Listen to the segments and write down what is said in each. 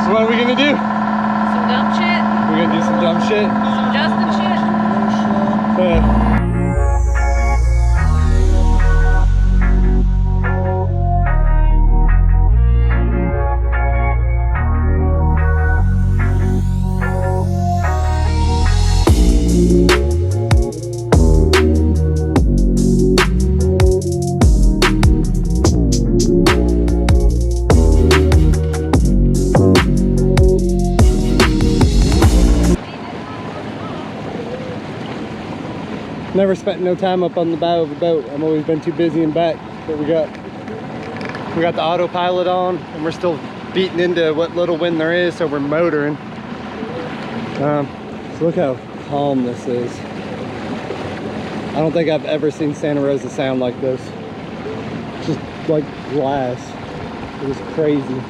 So what are we gonna do? Some dumb shit. We're gonna do some dumb shit. Some Justin shit. Never spent no time up on the bow of a boat. I've always been too busy in back. But we got the autopilot on, and we're still beating into what little wind there is, so we're motoring. So look how calm this is. I don't think I've ever seen Santa Rosa sound like this. Just like glass. It was crazy.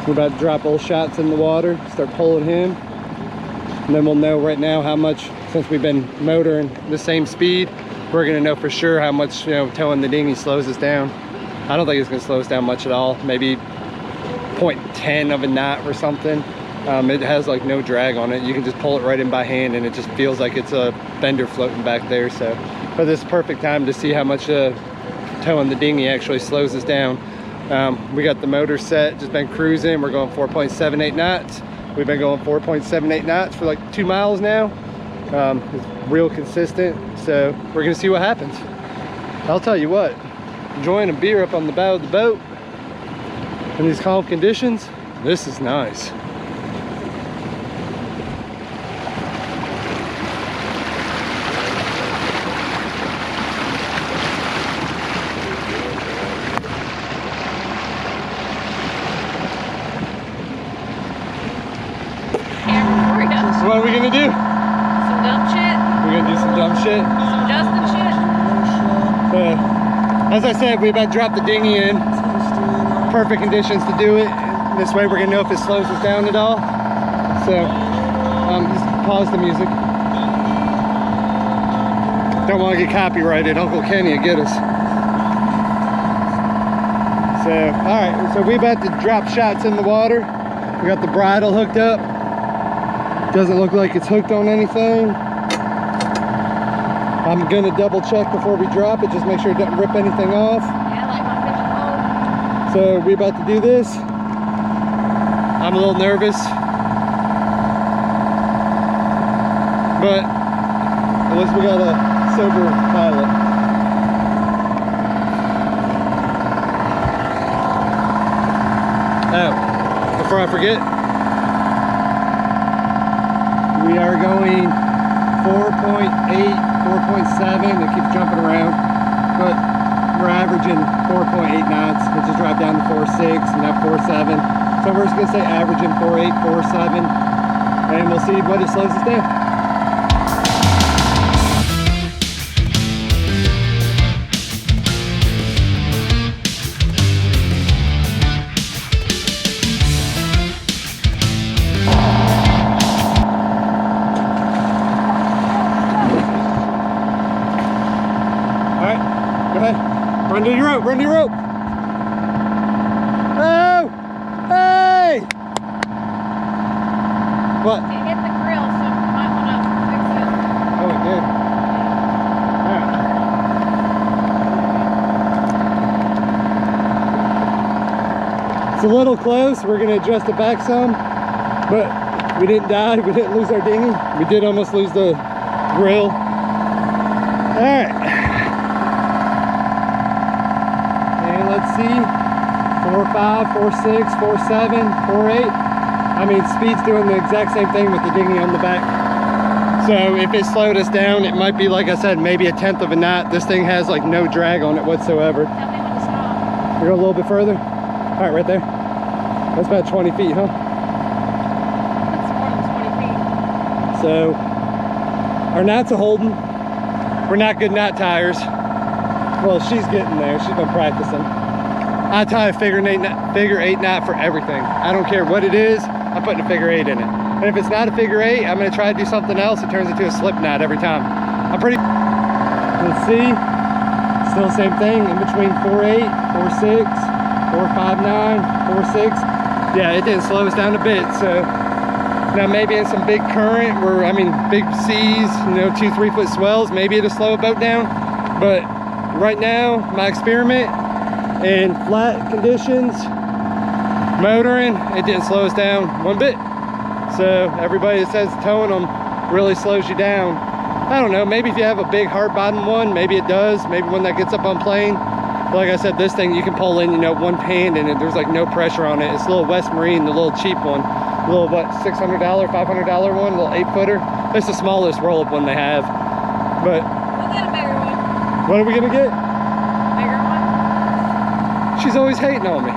We're about to drop old shots in the water, start pulling him, and then we'll know right now how much. Since we've been motoring the same speed, we're gonna know for sure how much, towing the dinghy slows us down. I don't think it's gonna slow us down much at all. Maybe 0.10 of a knot or something. It has like no drag on it. You can just pull it right in by hand, and it just feels like it's a fender floating back there. So, but this is perfect time to see how much towing the dinghy actually slows us down. We got the motor set, just been cruising. We're going 4.78 knots. We've been going 4.78 knots for like 2 miles now. It's real consistent, so we're gonna see what happens. I'll tell you what, enjoying a beer up on the bow of the boat in these calm conditions, this is nice. So what are we gonna do? Dumb shit. We're gonna do some dumb shit. Some Justin shit. As I said, we about to drop the dinghy in. Perfect conditions to do it. This way we're gonna know if it slows us down at all. So, just pause the music. Don't want to get copyrighted. Uncle Kenny will get us. So, all right. So we about to drop shots in the water. We got the bridle hooked up. Doesn't look like it's hooked on anything. I'm gonna double check before we drop it, just make sure it doesn't rip anything off. Yeah, like my fishing pole. So we're about to do this. I'm a little nervous, but at least we got a sober pilot. Oh, before I forget, we are going 4.8, 4.7. It keeps jumping around, but we're averaging 4.8 knots. It just dropped down to 4.6 and now 4.7. So we're just gonna say averaging 4.8, 4.7, and we'll see what it slows us down. Run to your rope, run to your rope. Oh! Hey! What? It hit the grill, so you might want to fix it. Oh, it did. Alright. It's a little close. We're going to adjust it back some, but we didn't die. We didn't lose our dinghy. We did almost lose the grill. Alright. Let's see, 4.5, 4.6, 4.7, 4.8. I mean, speed's doing the exact same thing with the dinghy on the back. So if it slowed us down, it might be, like I said, maybe 1/10 of a knot. This thing has like no drag on it whatsoever. Tell me when to stop. We go a little bit further. All right, right there. That's about 20 feet, huh? That's more than 20 feet. So our knots are holding. We're not good knot tires. Well, she's getting there. She's been practicing. I tie a figure eight knot for everything. I don't care what it is, I'm putting a figure 8 in it. And if it's not a figure 8, I'm gonna try to do something else. It turns into a slip knot every time. I'm pretty, let's see. Still the same thing, in between 4.8, 4.6, 4.59, 4.6. yeah, it didn't slow us down a bit. So now maybe in some big current where, I mean, big seas, you know, 2-3 foot swells, maybe it'll slow a boat down. But right now, my experiment in flat conditions, motoring, it didn't slow us down one bit. So everybody that says towing them really slows you down, I don't know, maybe if you have a big hard bottom one, maybe it does, maybe when that gets up on plane. But like I said, this thing you can pull in, you know, one hand and there's like no pressure on it. It's a little West Marine, the little cheap one, a little what, $600, $500 one, little 8-footer. It's the smallest roll-up one they have. But We'll get a bigger one. what are we gonna get? Bigger one? She's always hating on me.